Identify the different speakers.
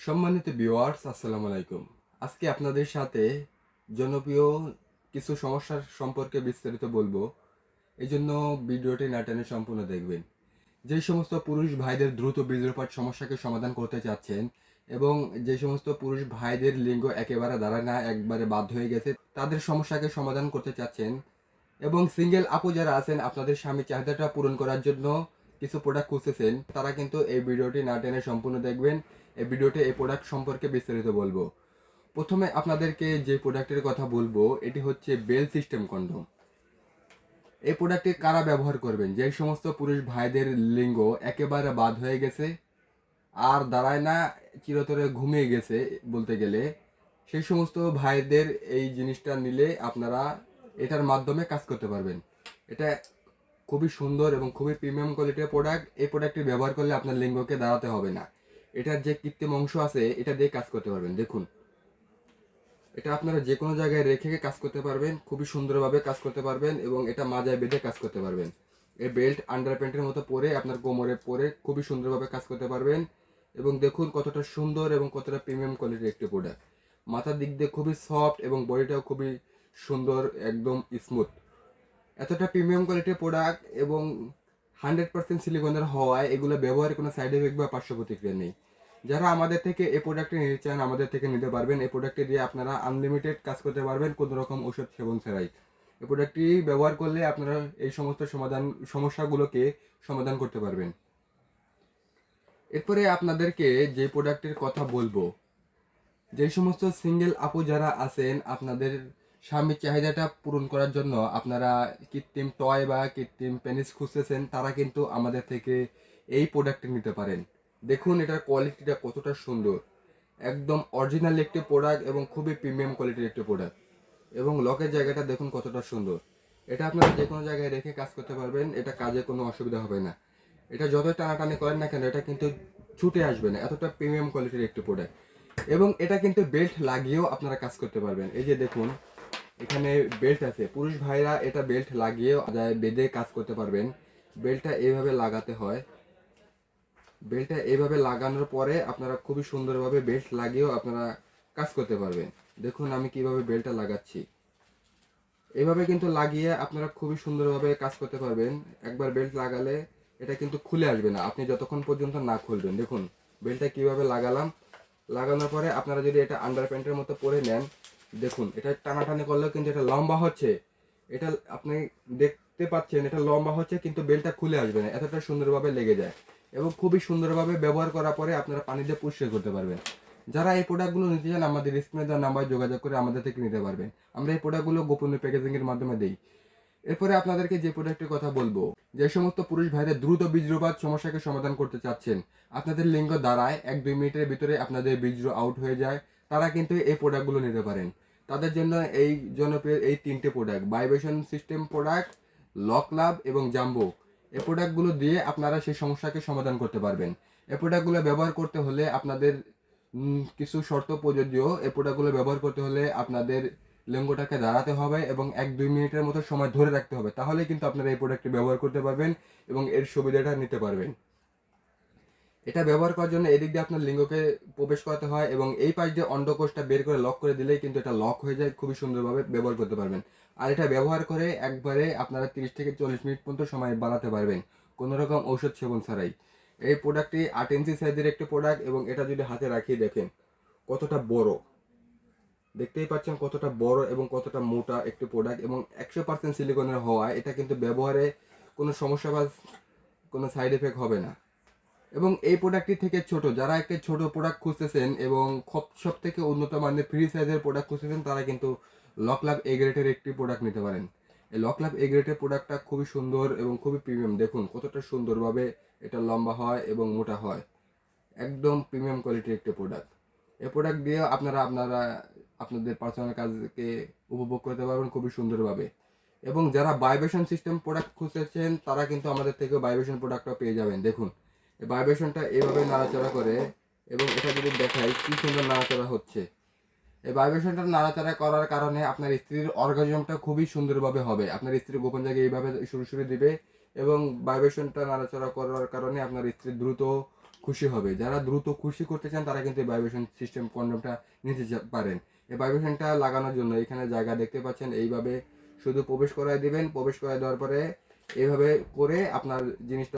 Speaker 1: সম্মানিত ভিউয়ার্স, আসসালামু আলাইকুম। আজকে আপনাদের সাথে জনপ্রিয় কিছু সমস্যার সম্পর্কে বিস্তারিত বলবো। এই জন্য ভিডিওটি না টেনে সম্পূর্ণ দেখবেন। যে সমস্ত পুরুষ ভাইদের দ্রুত বীর্যপাত সমস্যাকে সমাধান করতে চাচ্ছেন এবং যে সমস্ত পুরুষ ভাইদের লিঙ্গ একেবারে দাঁড়ায় না, একবারে বাধ্য হয়ে গেছে, তাদের সমস্যাকে সমাধান করতে চাচ্ছেন এবং সিঙ্গেল আপু যারা আছেন আপনাদের স্বামীর চাহিদাটা পূরণ করার জন্য কিছু প্রোডাক্ট খুঁজতেছেন, তারা কিন্তু এই ভিডিওটি না টেনে সম্পূর্ণ দেখবেন। এই ভিডিওতে এই প্রোডাক্ট সম্পর্কে বিস্তারিত বলবো। প্রথমে আপনাদেরকে যে প্রোডাক্টের কথা বলবো এটি হচ্ছে বেল সিস্টেম কন্ডম। এই প্রোডাক্টটি কারা ব্যবহার করবেন? যে সমস্ত পুরুষ ভাইদের লিঙ্গ একেবারে বাদ হয়ে গেছে, আর দাঁড়ায় না, চিরতরে ঘুমিয়ে গেছে বলতে গেলে, সেই সমস্ত ভাইদের এই জিনিসটা নিলে আপনারা এটার মাধ্যমে কাজ করতে পারবেন। এটা খুবই সুন্দর এবং খুবই প্রিমিয়াম কোয়ালিটির প্রোডাক্ট। এই প্রোডাক্টটি ব্যবহার করলে আপনার লিঙ্গকে দাঁড়াতে হবে না। এটার যে কৃত্রিম অংশ আছে এটা দিয়ে কাজ করতে পারবেন। দেখুন, এটা আপনারা যে কোনো জায়গায় রেখে কাজ করতে পারবেন, খুবই সুন্দরভাবে কাজ করতে পারবেন এবং এটা মাজায় বেঁধে কাজ করতে পারবেন। এই বেল্ট আন্ডার প্যান্টের মতো পরে আপনার কোমরে পরে খুবই সুন্দরভাবে কাজ করতে পারবেন। এবং দেখুন কতটা সুন্দর এবং কতটা প্রিমিয়াম কোয়ালিটির একটি প্রোডাক্ট। মাথার দিক দিয়ে খুবই সফট এবং বডিটাও খুবই সুন্দর, একদম স্মুথ। এতটা প্রিমিয়াম কোয়ালিটির প্রোডাক্ট এবং 100% সিলিকনের হওয়ায় এগুলো ব্যবহারে কোনো সাইড এফেক্ট বা পার্শ্ব প্রতিক্রিয়া নেই। যারা আমাদের থেকে এই প্রোডাক্টটি নিতে চান আমাদের থেকে নিতে পারবেন। এই প্রোডাক্টটি দিয়ে আপনারা আনলিমিটেড কাজ করতে পারবেন কোনো রকম ওষুধ সেবন ছাড়াই। এই প্রোডাক্টটি ব্যবহার করলে আপনারা এই সমস্ত সমস্যাগুলোকে সমাধান করতে পারবেন। এরপরে আপনাদেরকে যে প্রোডাক্টের কথা বলবো, যে সমস্ত সিঙ্গেল আপু যারা আছেন আপনাদের স্বামীর চাহিদাটা পূরণ করার জন্য আপনারা কৃত্রিম টয় বা কৃত্রিম পেনিস খুঁজতেছেন, তারা কিন্তু আমাদের থেকে এই প্রোডাক্টটি নিতে পারেন। দেখুন এটার কোয়ালিটিটা কতটা সুন্দর, একদম অরিজিনাল একটি প্রোডাক্ট এবং খুবই প্রিমিয়াম কোয়ালিটির একটি প্রোডাক্ট। এবং লকের জায়গাটা দেখুন কতটা সুন্দর। এটা আপনারা যে কোনো জায়গায় রেখে কাজ করতে পারবেন, এটা কাজে কোনো অসুবিধা হবে না। এটা যতই টানাটানি করেন না কেন এটা কিন্তু ছুটে আসবে না, এতটা প্রিমিয়াম কোয়ালিটির একটি প্রোডাক্ট। এবং এটা কিন্তু বেল্ট লাগিয়েও আপনারা কাজ করতে পারবেন। এই যে দেখুন এখানে বেল্ট আছে, পুরুষ ভাইরা এটা বেল্ট লাগিয়েও বেঁধে কাজ করতে পারবেন। বেল্টটা এইভাবে লাগাতে হয়, বেল্টটা এইভাবে লাগানোর পরে আপনারা খুবই সুন্দরভাবে বেল্ট লাগিয়েও আপনারা কাজ করতে পারবেন। দেখুন আমি কিভাবে বেল্টটা লাগাচ্ছি। এইভাবে কিন্তু লাগিয়ে আপনারা খুবই সুন্দরভাবে কাজ করতে পারবেন। একবার বেল্ট লাগালে এটা কিন্তু খুলে আসবে না আপনি যতক্ষণ পর্যন্ত না খুলবেন। দেখুন বেল্টটা কিভাবে লাগালাম, লাগানোর পরে আপনারা যদি এটা আন্ডার প্যান্টের মতো পরে নেন, দেখুন এটা টানাটানি করলেও কিন্তু এটা লম্বা হচ্ছে। এটা আপনি দেখতে পাচ্ছেন এটা লম্বা হচ্ছে কিন্তু বেল্টটা খুলে আসবে না, এতটা সুন্দরভাবে লেগে যায়। এবং খুবই সুন্দরভাবে ব্যবহার করার পরে আপনারা পানি দিয়ে পরিষ্কার করতে পারবেন। যারা এই প্রোডাক্টগুলো নিতে চান আমাদের স্ক্রিনে দেওয়া নাম্বারে যোগাযোগ করে আমাদের থেকে নিতে পারবেন। আমরা এই প্রোডাক্টগুলো গোপনীয় প্যাকেজিংয়ের মাধ্যমে দিই। এরপরে আপনাদেরকে যে প্রোডাক্টের কথা বলবো, যে সমস্ত পুরুষ ভাইদের দ্রুত বীর্যপাত সমস্যাকে সমাধান করতে চাচ্ছেন, আপনাদের লিঙ্গ দাঁড়ায় 1-2 মিনিটের ভিতরে আপনাদের বীর্য আউট হয়ে যায়, তারা কিন্তু এই প্রোডাক্টগুলো নিতে পারেন। তাদের জন্য এই জনপ্রিয় এই 3টে product, vibration system product, lock লাভ এবং জাম্বো, এই প্রোডাক্টগুলো দিয়ে আপনারা সেই সমস্যাকে সমাধান করতে পারবেন। এই প্রোডাক্টগুলো ব্যবহার করতে হলে আপনাদের কিছু শর্ত প্রযোজ্য। এই প্রোডাক্টগুলো ব্যবহার করতে হলে আপনাদের লিঙ্গটাকে দাঁড়াতে হবে এবং 1-2 মিনিটের মতো সময় ধরে রাখতে হবে, তাহলে কিন্তু আপনারা এই প্রোডাক্টটি ব্যবহার করতে পারবেন এবং এর সুবিধাটা নিতে পারবেন। এটা ব্যবহার করার জন্য এদিক দিয়ে আপনার লিঙ্গকে প্রবেশ করাতে হয় এবং এই পাশ দিয়ে অন্ডকোষটা বের করে লক করে দিলেই কিন্তু এটা লক হয়ে যায়, খুবই সুন্দরভাবে ব্যবহার করতে পারবেন। আর এটা ব্যবহার করে একবারে আপনারা 30 থেকে 40 মিনিট পর্যন্ত সময় বাড়াতে পারবেন কোনো রকম ঔষধ সেবন ছাড়াই। এই প্রোডাক্টটি 8 ইঞ্চি সাইজের একটি প্রোডাক্ট এবং এটা যদি হাতে রাখিয়ে দেখেন কতটা বড়, দেখতেই পাচ্ছেন কতটা বড় এবং কতটা মোটা একটি প্রোডাক্ট এবং 100% সিলিকনের হওয়ায় এটা কিন্তু ব্যবহারে কোনো সমস্যা বা কোনো সাইড এফেক্ট হবে না। এবং এই প্রোডাক্টটি থেকে ছোট, যারা একটা ছোট প্রোডাক্ট খুঁজতেছেন এবং সব থেকে উন্নত মানের ফ্রি সাইজের প্রোডাক্ট খুঁজতেছেন, তারা কিন্তু লক লাভ এ গ্রেডের একটি প্রোডাক্ট নিতে পারেন। এই লক লাভ এ গ্রেডের প্রোডাক্টটা খুবই সুন্দর এবং খুবই প্রিমিয়াম। দেখুন কতটা সুন্দরভাবে এটা লম্বা হয় এবং মোটা হয়, একদম প্রিমিয়াম কোয়ালিটির একটি প্রোডাক্ট। এই প্রোডাক্ট দিয়ে আপনারা আপনাদের পার্সোনাল কাজকে উপভোগ করতে পারবেন খুবই সুন্দরভাবে। এবং যারা ভাইব্রেশন সিস্টেম প্রোডাক্ট খুঁজতেছেন তারা কিন্তু আমাদের থেকে ভাইব্রেশন প্রোডাক্টটা পেয়ে যাবেন। দেখুন এই ভাইব্রেশনটা এইভাবে নাড়াচাড়া করে এবং এটা যদি দেখাই কি সুন্দর নাড়াচাড়া হচ্ছে। এই ভাইব্রেশনটা নাড়াচাড়া করার কারণে আপনার স্ত্রীর অর্গাজমটা খুবই সুন্দরভাবে হবে। আপনার স্ত্রী গোপন জায়গায় এইভাবে শুরু দিবে এবং ভাইব্রেশনটা নাড়াচাড়া করার কারণে আপনার স্ত্রী দ্রুত খুশি হবে। যারা দ্রুত খুশি করতে চান তারা কিন্তু এই ভাইব্রেশন সিস্টেম কন্ডমটা নিতে পারেন। এই ভাইব্রেশনটা লাগানোর জন্য এখানে জায়গা দেখতে পাচ্ছেন, এইভাবে শুধু প্রবেশ করায় দিবেন। প্রবেশ করায় দেওয়ার পরে এইভাবে করে আপনার জিনিসটা